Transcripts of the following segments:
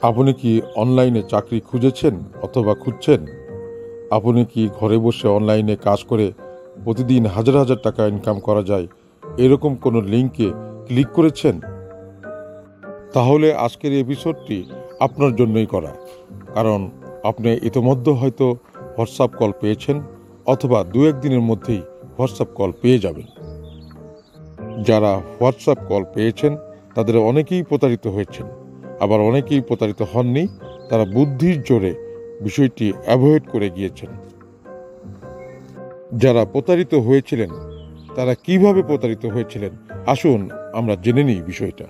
আপনি কি অনলাইনে চাকরি খুঁজেছেন অথবা খুঁজছেন? আপনি কি ঘরে বসে অনলাইনে কাজ করে প্রতিদিন হাজার হাজার টাকা ইনকাম করা যায় এরকম কোনো লিঙ্কে ক্লিক করেছেন? তাহলে আজকের এপিসোডটি আপনার জন্যই করা। কারণ আপনি ইতিমধ্যে হয়তো হোয়াটসঅ্যাপ কল পেয়েছেন অথবা দু একদিনের মধ্যেই হোয়াটসঅ্যাপ কল পেয়ে যাবেন। যারা হোয়াটসঅ্যাপ কল পেয়েছেন তাদের অনেকেই প্রতারিত হয়েছেন, আবার অনেকেই প্রতারিত হননি। তারা বুদ্ধির জোরে বিষয়টি অ্যাভয়েড করে গিয়েছেন। যারা প্রতারিত হয়েছিলেন তারা কিভাবে প্রতারিত হয়েছিলেন, আসুন আমরা জেনে নিই বিষয়টা।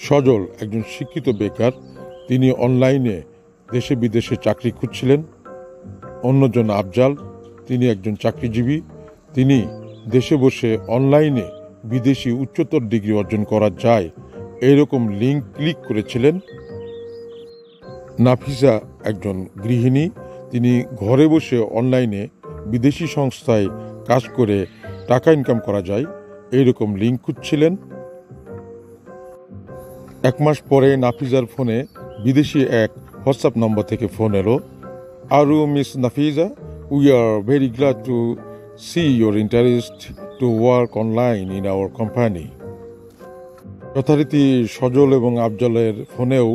সজল একজন শিক্ষিত বেকার। তিনি অনলাইনে দেশে বিদেশে চাকরি খুঁজছিলেন। অন্যজন আফজাল, তিনি একজন চাকরিজীবী। তিনি দেশে বসে অনলাইনে বিদেশি উচ্চতর ডিগ্রি অর্জন করা যায় এরকম লিঙ্ক ক্লিক করেছিলেন। নাফিসা একজন গৃহিণী। তিনি ঘরে বসে অনলাইনে বিদেশি সংস্থায় কাজ করে টাকা ইনকাম করা যায় এইরকম লিঙ্ক খুঁজছিলেন। এক মাস পরে নাফিজার ফোনে বিদেশি এক হোয়াটসঅ্যাপ নম্বর থেকে ফোন এলো। আরু Miss Nafiza, we are very glad to see your interest to work online in our company. যথারীতি সজল এবং আফজলের ফোনেও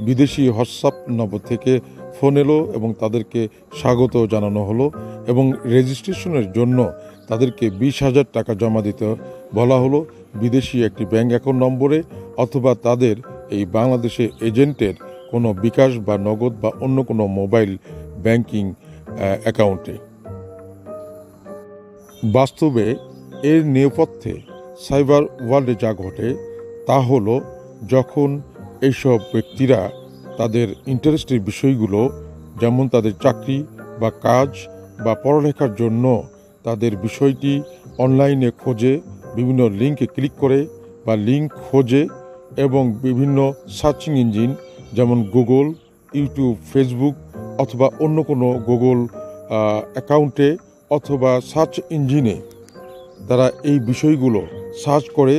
বিদেশি হোয়াটসঅ্যাপ নম্বর থেকে ফোন এলো এবং তাদেরকে স্বাগত জানানো হলো এবং রেজিস্ট্রেশনের জন্য তাদেরকে 20,000 টাকা জমা দিতে বলা হলো বিদেশি একটি ব্যাংক অ্যাকাউন্ট নম্বরে অথবা তাদের এই বাংলাদেশে এজেন্টের কোনো বিকাশ বা নগদ বা অন্য কোনো মোবাইল ব্যাংকিং অ্যাকাউন্টে। বাস্তবে এর নেপথ্যে সাইবার ওয়ার্ল্ডে যা ঘটে তা হলো, যখন এইসব ব্যক্তিরা তাদের ইন্টারেস্টের বিষয়গুলো, যেমন তাদের চাকরি বা কাজ বা পড়ালেখার জন্য তাদের বিষয়টি অনলাইনে খোঁজে, বিভিন্ন লিঙ্কে ক্লিক করে বা লিঙ্ক খোঁজে এবং বিভিন্ন সার্চিং ইঞ্জিন যেমন গুগল, ইউটিউব, ফেসবুক অথবা অন্য কোনো গুগল অ্যাকাউন্টে অথবা সার্চ ইঞ্জিনে তারা এই বিষয়গুলো সার্চ করে,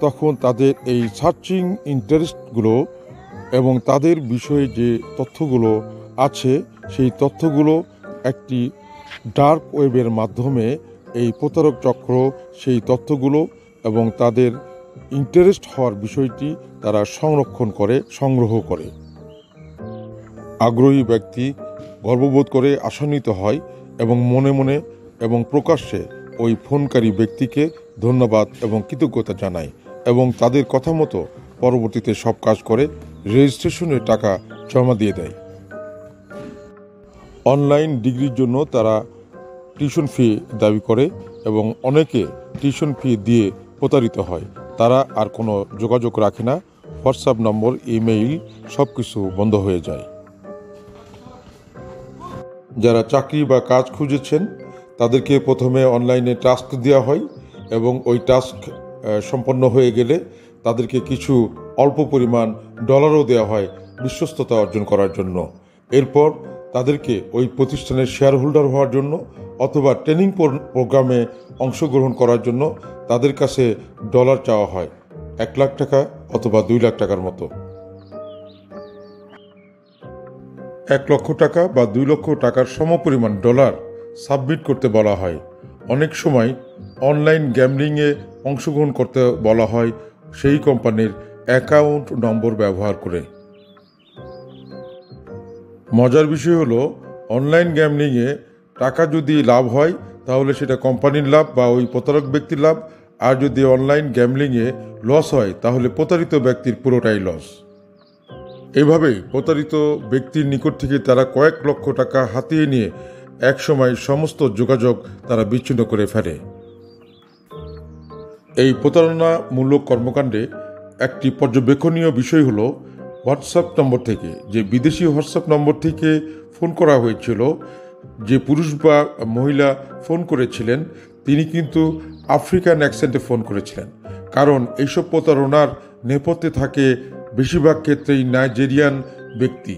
তখন তাদের এই সার্চিং ইন্টারেস্টগুলো এবং তাদের বিষয়ে যে তথ্যগুলো আছে সেই তথ্যগুলো একটি ডার্ক ওয়েবের মাধ্যমে এই প্রতারক চক্র সেই তথ্যগুলো এবং তাদের ইন্টারেস্ট হওয়ার বিষয়টি তারা সংগ্রহ করে। আগ্রহী ব্যক্তি গর্ববোধ করে আশান্বিত হয় এবং মনে মনে এবং প্রকাশ্যে ওই ফোনকারী ব্যক্তিকে ধন্যবাদ এবং কৃতজ্ঞতা জানায় এবং তাদের কথা মতো পরবর্তীতে সব কাজ করে রেজিস্ট্রেশনের টাকা জমা দিয়ে দেয়। অনলাইন ডিগ্রির জন্য তারা টিউশন ফি দাবি করে এবং অনেকে টিউশন ফি দিয়ে প্রতারিত হয়। তারা আর কোনো যোগাযোগ রাখে না, হোয়াটসঅ্যাপ নম্বর, ইমেইল সব কিছু বন্ধ হয়ে যায়। যারা চাকরি বা কাজ খুঁজেছেন তাদেরকে প্রথমে অনলাইনে টাস্ক দেওয়া হয় এবং ওই টাস্ক সম্পন্ন হয়ে গেলে তাদেরকে কিছু অল্প পরিমাণ ডলারও দেওয়া হয় বিশ্বস্ততা অর্জন করার জন্য। এরপর তাদেরকে ওই প্রতিষ্ঠানের শেয়ার হোল্ডার হওয়ার জন্য অথবা ট্রেনিং প্রোগ্রামে অংশগ্রহণ করার জন্য তাদের কাছে ডলার চাওয়া হয় 1 লাখ টাকা অথবা 2 লাখ টাকার মতো। 1 লক্ষ টাকা বা 2 লক্ষ টাকার সমপরিমাণ ডলার সাবমিট করতে বলা হয়। অনেক সময় অনলাইন গ্যামলিংয়ে অংশগ্রহণ করতে বলা হয় সেই কোম্পানির অ্যাকাউন্ট নম্বর ব্যবহার করে। মজার বিষয় হলো, অনলাইন গ্যামলিংয়ে টাকা যদি লাভ হয় তাহলে সেটা কোম্পানির লাভ বা ওই প্রতারক ব্যক্তির লাভ, আর যদি অনলাইন গ্যামলিংয়ে লস হয় তাহলে প্রতারিত ব্যক্তির পুরোটাই লস। এভাবেই প্রতারিত ব্যক্তির নিকট থেকে তারা কয়েক লক্ষ টাকা হাতিয়ে নিয়ে একসময় সমস্ত যোগাযোগ তারা বিচ্ছিন্ন করে ফেলে। এই প্রতারণামূলক কর্মকাণ্ডে একটি পর্যবেক্ষণীয় বিষয় হলো, হোয়াটসঅ্যাপ নম্বর থেকে যে বিদেশি হোয়াটসঅ্যাপ নম্বর থেকে ফোন করা হয়েছিল, যে পুরুষ বা মহিলা ফোন করেছিলেন তিনি কিন্তু আফ্রিকান অ্যাকসেন্টে ফোন করেছিলেন। কারণ এইসব প্রতারণার নেপথ্যে থাকে বেশিরভাগ ক্ষেত্রেই নাইজেরিয়ান ব্যক্তি।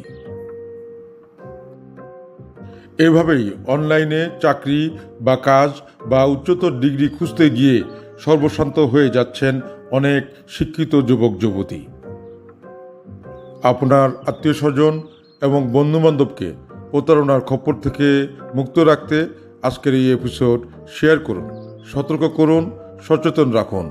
এভাবেই অনলাইনে চাকরি বা কাজ বা উচ্চতর ডিগ্রি খুঁজতে গিয়ে সর্বশান্ত হয়ে যাচ্ছেন অনেক শিক্ষিত যুবক যুবতী। আপনার আত্মীয় স্বজন এবং বন্ধুবান্ধবকে প্রতারণার খপ্পর থেকে মুক্ত রাখতে আজকের এই এপিসোড শেয়ার করুন, সতর্ক করুন, সচেতন রাখুন।